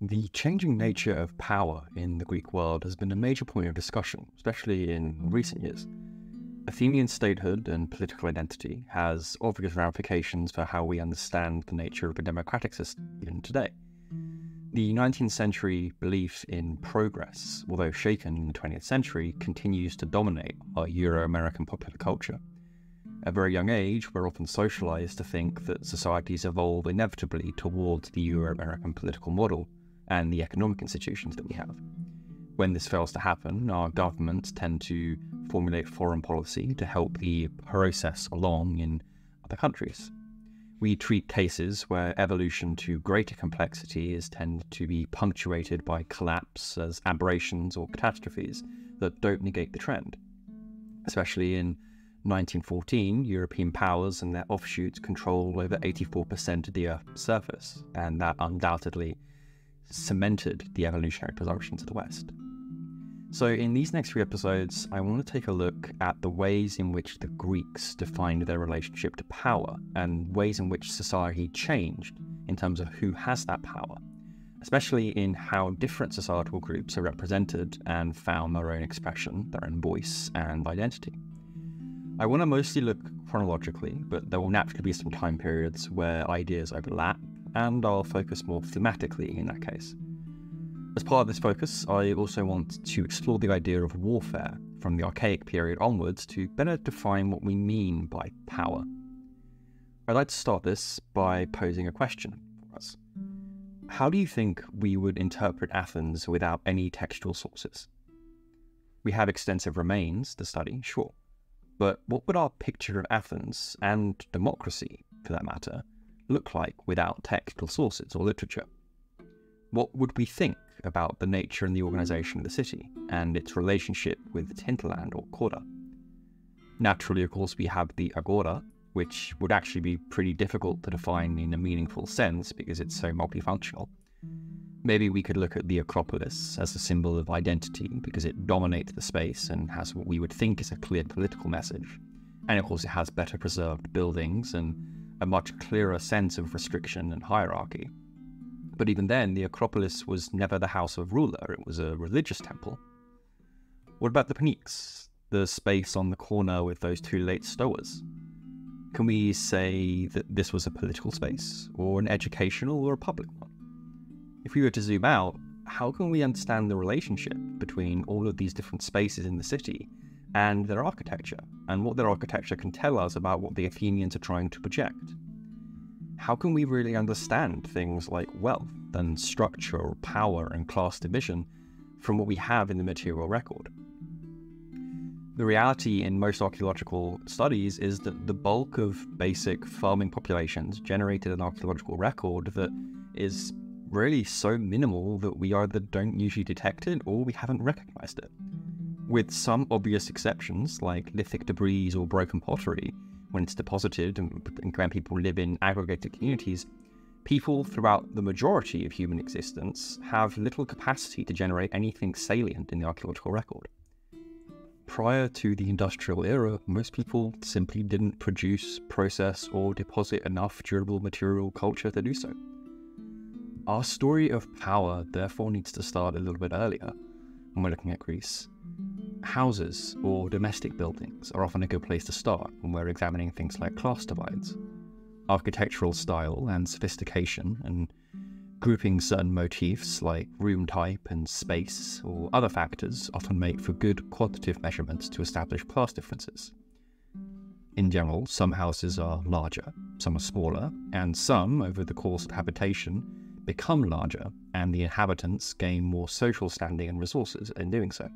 The changing nature of power in the Greek world has been a major point of discussion, especially in recent years. Athenian statehood and political identity has obvious ramifications for how we understand the nature of a democratic system even today. The 19th century belief in progress, although shaken in the 20th century, continues to dominate our Euro-American popular culture. At a very young age, we're often socialized to think that societies evolve inevitably towards the Euro-American political model and the economic institutions that we have. When this fails to happen, our governments tend to formulate foreign policy to help the process along in other countries. We treat cases where evolution to greater complexity is tended to be punctuated by collapse as aberrations or catastrophes that don't negate the trend. Especially in 1914, European powers and their offshoots control over 84% of the Earth's surface, and that undoubtedly cemented the evolutionary presumptions of the West. So in these next three episodes, I want to take a look at the ways in which the Greeks defined their relationship to power and ways in which society changed in terms of who has that power, especially in how different societal groups are represented and found their own expression, their own voice and identity. I want to mostly look chronologically, but there will naturally be some time periods where ideas overlap, and I'll focus more thematically in that case. As part of this focus, I also want to explore the idea of warfare from the Archaic period onwards to better define what we mean by power. I'd like to start this by posing a question for us. How do you think we would interpret Athens without any textual sources? We have extensive remains to study, sure, but what would our picture of Athens, and democracy for that matter, look like without textual sources or literature? What would we think about the nature and the organization of the city and its relationship with its hinterland or chora? Naturally, of course, we have the agora, which would actually be pretty difficult to define in a meaningful sense because it's so multifunctional. Maybe we could look at the Acropolis as a symbol of identity because it dominates the space and has what we would think is a clear political message. And of course, it has better preserved buildings and a much clearer sense of restriction and hierarchy. But even then, the Acropolis was never the house of ruler, it was a religious temple. What about the Pnyx, the space on the corner with those two late stoas? Can we say that this was a political space, or an educational or a public one? If we were to zoom out, how can we understand the relationship between all of these different spaces in the city and their architecture, and what their architecture can tell us about what the Athenians are trying to project? How can we really understand things like wealth and structure or power and class division from what we have in the material record? The reality in most archaeological studies is that the bulk of basic farming populations generated an archaeological record that is really so minimal that we either don't usually detect it or we haven't recognized it. With some obvious exceptions like lithic debris or broken pottery, when it's deposited and when people live in aggregated communities, people throughout the majority of human existence have little capacity to generate anything salient in the archaeological record. Prior to the industrial era, most people simply didn't produce, process, or deposit enough durable material culture to do so. Our story of power therefore needs to start a little bit earlier when we're looking at Greece. Houses or domestic buildings are often a good place to start when we're examining things like class divides. Architectural style and sophistication and grouping certain motifs like room type and space or other factors often make for good quantitative measurements to establish class differences. In general, some houses are larger, some are smaller, and some, over the course of habitation, become larger, and the inhabitants gain more social standing and resources in doing so.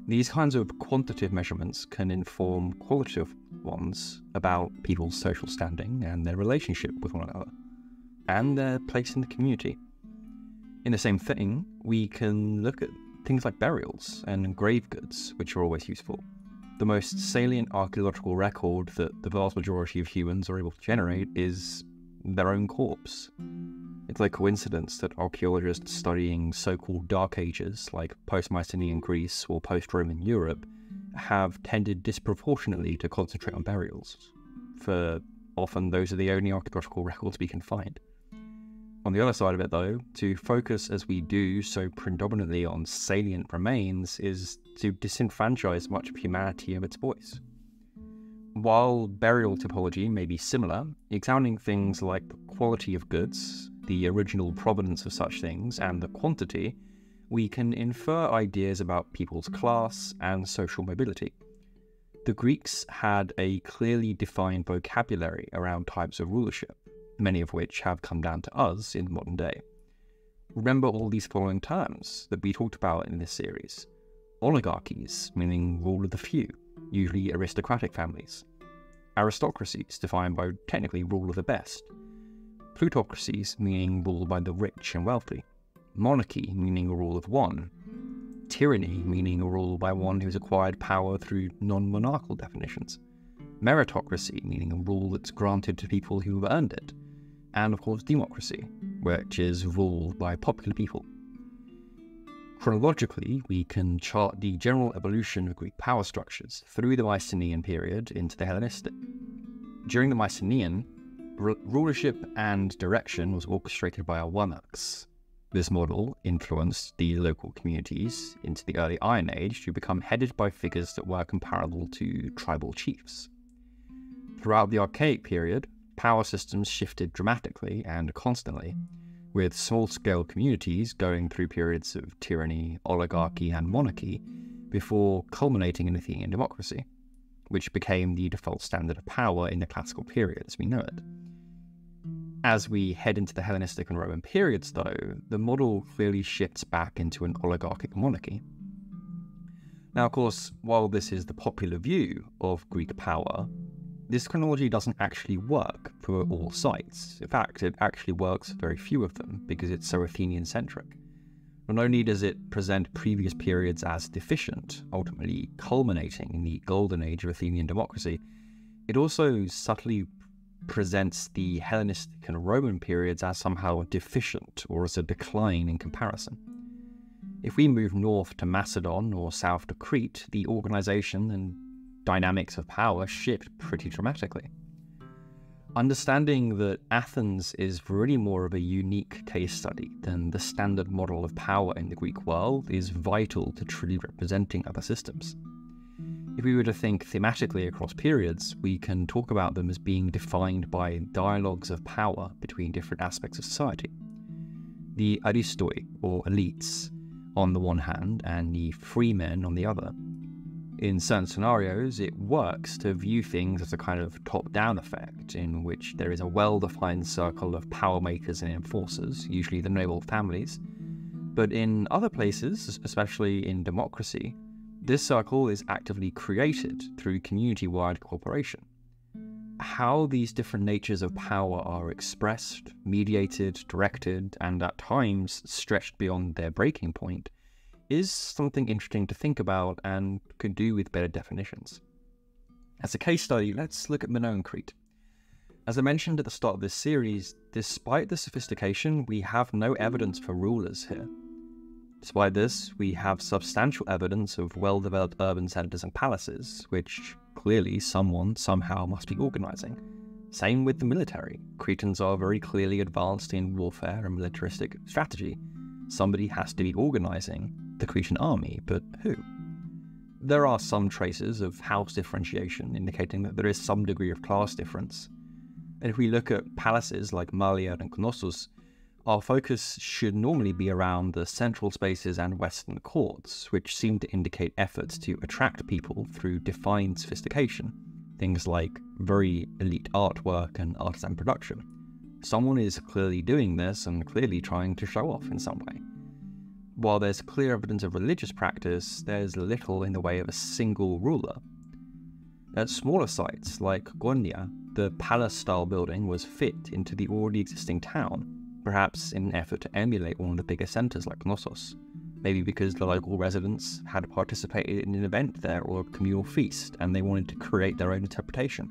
These kinds of quantitative measurements can inform qualitative ones about people's social standing and their relationship with one another, and their place in the community. In the same thing, we can look at things like burials and grave goods, which are always useful. The most salient archaeological record that the vast majority of humans are able to generate is their own corpse. It's no coincidence that archaeologists studying so-called Dark Ages, like post-Mycenaean Greece or post-Roman Europe, have tended disproportionately to concentrate on burials, for often those are the only archaeological records we can find. On the other side of it, though, to focus as we do so predominantly on salient remains is to disenfranchise much of humanity of its voice. While burial typology may be similar, examining things like the quality of goods, the original provenance of such things, and the quantity, we can infer ideas about people's class and social mobility. The Greeks had a clearly defined vocabulary around types of rulership, many of which have come down to us in modern day. Remember all these following terms that we talked about in this series. Oligarchies, meaning rule of the few, usually aristocratic families. Aristocracies, defined by technically rule of the best. Plutocracies, meaning rule by the rich and wealthy. Monarchy, meaning a rule of one. Tyranny, meaning a rule by one who's acquired power through non-monarchical definitions. Meritocracy, meaning a rule that's granted to people who have earned it. And of course democracy, which is ruled by popular people. Chronologically, we can chart the general evolution of Greek power structures through the Mycenaean period into the Hellenistic. During the Mycenaean, rulership and direction was orchestrated by a Wanax. This model influenced the local communities into the early Iron Age to become headed by figures that were comparable to tribal chiefs. Throughout the Archaic period, power systems shifted dramatically and constantly, with small-scale communities going through periods of tyranny, oligarchy, and monarchy before culminating in Athenian democracy, which became the default standard of power in the classical period as we know it. As we head into the Hellenistic and Roman periods, though, the model clearly shifts back into an oligarchic monarchy. Now, of course, while this is the popular view of Greek power, this chronology doesn't actually work for all sites. In fact, it actually works for very few of them because it's so Athenian-centric. Not only does it present previous periods as deficient, ultimately culminating in the golden age of Athenian democracy, it also subtly presents the Hellenistic and Roman periods as somehow deficient or as a decline in comparison. If we move north to Macedon or south to Crete, the organization and dynamics of power shift pretty dramatically. Understanding that Athens is really more of a unique case study than the standard model of power in the Greek world is vital to truly representing other systems. If we were to think thematically across periods, we can talk about them as being defined by dialogues of power between different aspects of society. The aristoi, or elites, on the one hand, and the freemen on the other. In certain scenarios, it works to view things as a kind of top-down effect, in which there is a well-defined circle of power makers and enforcers, usually the noble families. But in other places, especially in democracy, this circle is actively created through community-wide cooperation. How these different natures of power are expressed, mediated, directed, and at times stretched beyond their breaking point is something interesting to think about and could do with better definitions. As a case study, let's look at Minoan Crete. As I mentioned at the start of this series, despite the sophistication, we have no evidence for rulers here. Despite this, we have substantial evidence of well-developed urban centers and palaces, which clearly someone somehow must be organizing. Same with the military. Cretans are very clearly advanced in warfare and militaristic strategy. Somebody has to be organizing the Cretan army, but who? There are some traces of house differentiation indicating that there is some degree of class difference. And if we look at palaces like Malia and Knossos, our focus should normally be around the central spaces and western courts, which seem to indicate efforts to attract people through defined sophistication, things like very elite artwork and artisan production. Someone is clearly doing this and clearly trying to show off in some way. While there's clear evidence of religious practice, there's little in the way of a single ruler. At smaller sites like Gornia, the palace-style building was fit into the already existing town, perhaps in an effort to emulate one of the bigger centres like Knossos, maybe because the local residents had participated in an event there or a communal feast and they wanted to create their own interpretation.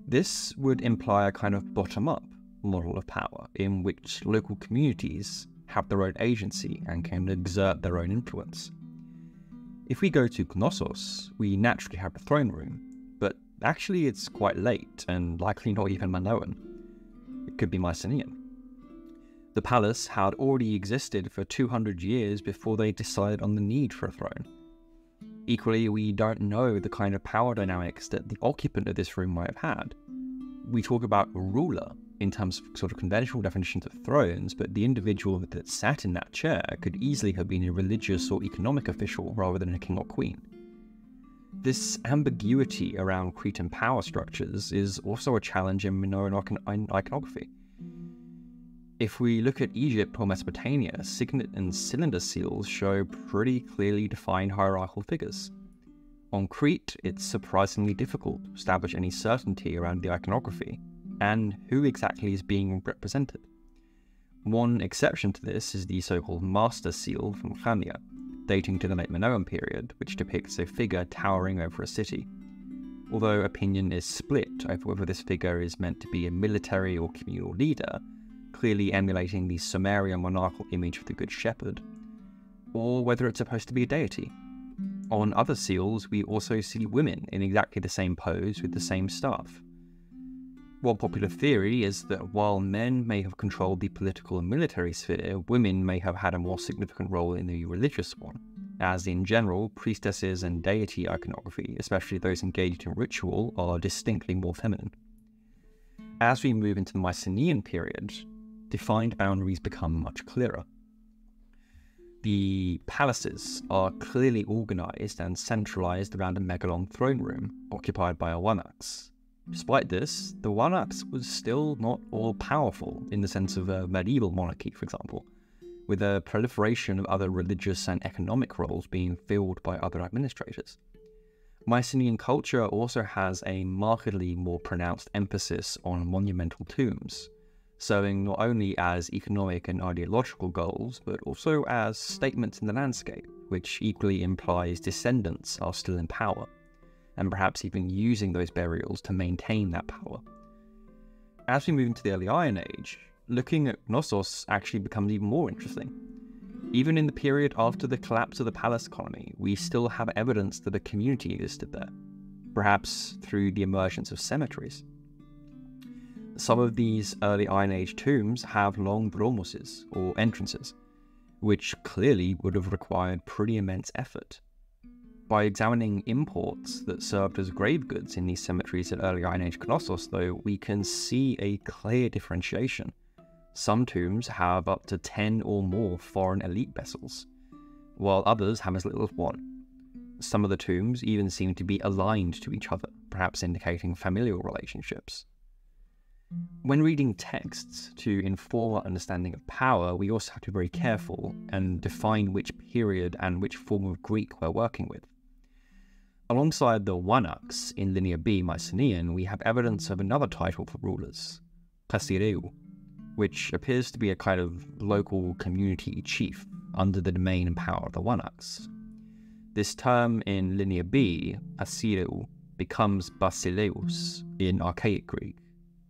This would imply a kind of bottom-up model of power in which local communities have their own agency and can exert their own influence. If we go to Knossos, we naturally have a throne room, but actually it's quite late and likely not even Minoan. It could be Mycenaean. The palace had already existed for 200 years before they decided on the need for a throne. Equally, we don't know the kind of power dynamics that the occupant of this room might have had. We talk about a ruler in terms of sort of conventional definitions of thrones, but the individual that sat in that chair could easily have been a religious or economic official rather than a king or queen. This ambiguity around Cretan power structures is also a challenge in Minoan iconography. If we look at Egypt or Mesopotamia, signet and cylinder seals show pretty clearly defined hierarchical figures. On Crete, it's surprisingly difficult to establish any certainty around the iconography and who exactly is being represented. One exception to this is the so-called master seal from Chania, dating to the late Minoan period, which depicts a figure towering over a city. Although opinion is split over whether this figure is meant to be a military or communal leader, clearly emulating the Sumerian monarchical image of the Good Shepherd, or whether it's supposed to be a deity. On other seals, we also see women in exactly the same pose with the same staff. One popular theory is that while men may have controlled the political and military sphere, women may have had a more significant role in the religious one, as in general, priestesses and deity iconography, especially those engaged in ritual, are distinctly more feminine. As we move into the Mycenaean period, defined boundaries become much clearer. The palaces are clearly organized and centralized around a megalon throne room occupied by a Wanax. Despite this, the Wanax was still not all-powerful in the sense of a medieval monarchy, for example, with a proliferation of other religious and economic roles being filled by other administrators. Mycenaean culture also has a markedly more pronounced emphasis on monumental tombs, serving not only as economic and ideological goals, but also as statements in the landscape, which equally implies descendants are still in power, and perhaps even using those burials to maintain that power. As we move into the early Iron Age, looking at Knossos actually becomes even more interesting. Even in the period after the collapse of the palace economy, we still have evidence that a community existed there, perhaps through the emergence of cemeteries. Some of these early Iron Age tombs have long dromoses, or entrances, which clearly would have required pretty immense effort. By examining imports that served as grave goods in these cemeteries at early Iron Age Knossos, though, we can see a clear differentiation. Some tombs have up to 10 or more foreign elite vessels, while others have as little as one. Some of the tombs even seem to be aligned to each other, perhaps indicating familial relationships. When reading texts to inform our understanding of power, we also have to be very careful and define which period and which form of Greek we're working with. Alongside the Wanax in Linear B Mycenaean, we have evidence of another title for rulers, Kasireu, which appears to be a kind of local community chief under the domain and power of the Wanax. This term in Linear B, Asireu, becomes Basileus in Archaic Greek,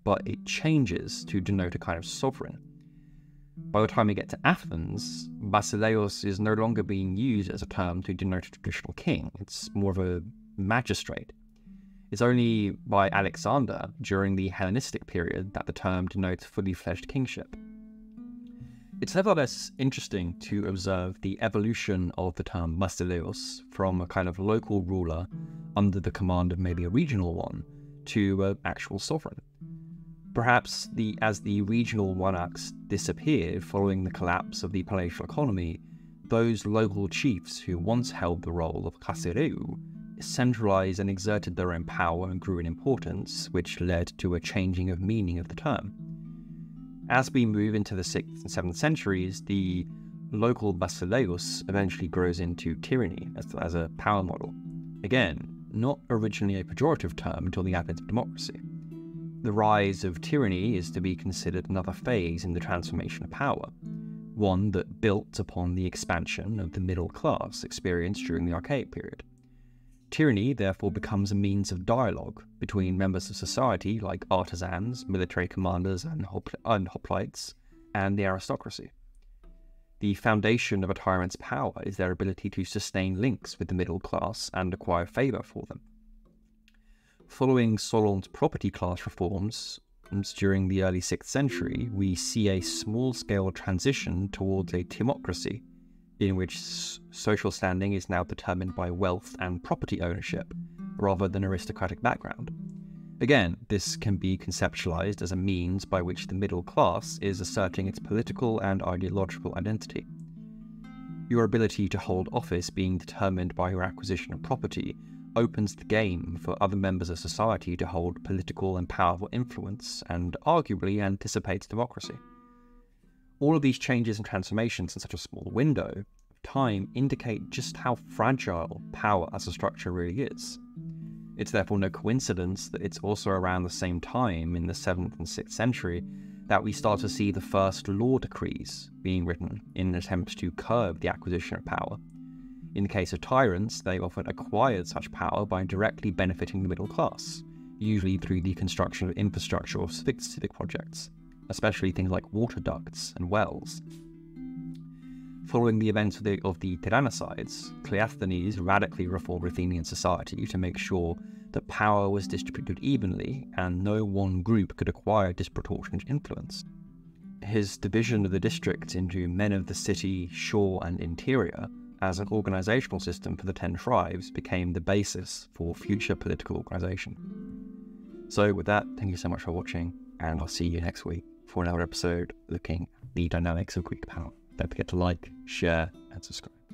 but it changes to denote a kind of sovereign. By the time we get to Athens, Basileus is no longer being used as a term to denote a traditional king. It's more of a magistrate. It's only by Alexander during the Hellenistic period that the term denotes fully fledged kingship. It's nevertheless interesting to observe the evolution of the term Basileus from a kind of local ruler under the command of maybe a regional one to an actual sovereign. Perhaps as the regional Wanax disappeared following the collapse of the palatial economy, those local chiefs who once held the role of Kasireu centralized and exerted their own power and grew in importance, which led to a changing of meaning of the term. As we move into the 6th and 7th centuries, the local Basileus eventually grows into tyranny as a power model. Again, not originally a pejorative term until the advent of democracy. The rise of tyranny is to be considered another phase in the transformation of power, one that built upon the expansion of the middle class experienced during the Archaic period. Tyranny therefore becomes a means of dialogue between members of society like artisans, military commanders and hoplites, and the aristocracy. The foundation of a tyrant's power is their ability to sustain links with the middle class and acquire favour for them. Following Solon's property class reforms, during the early 6th century, we see a small-scale transition towards a timocracy, in which social standing is now determined by wealth and property ownership, rather than aristocratic background. Again, this can be conceptualized as a means by which the middle class is asserting its political and ideological identity. Your ability to hold office being determined by your acquisition of property opens the game for other members of society to hold political and powerful influence, and arguably anticipates democracy. All of these changes and transformations in such a small window of time indicate just how fragile power as a structure really is. It's therefore no coincidence that it's also around the same time in the 7th and 6th century that we start to see the first law decrees being written in an attempt to curb the acquisition of power. In the case of tyrants, they often acquired such power by directly benefiting the middle class, usually through the construction of infrastructure or civic projects, especially things like water ducts and wells. Following the events of the tyrannicides, Cleisthenes radically reformed Athenian society to make sure that power was distributed evenly and no one group could acquire disproportionate influence. His division of the districts into men of the city, shore, and interior as an organizational system for the 10 tribes became the basis for future political organization. So with that, thank you so much for watching, and I'll see you next week for another episode looking at the dynamics of Greek power. Don't forget to like, share, and subscribe.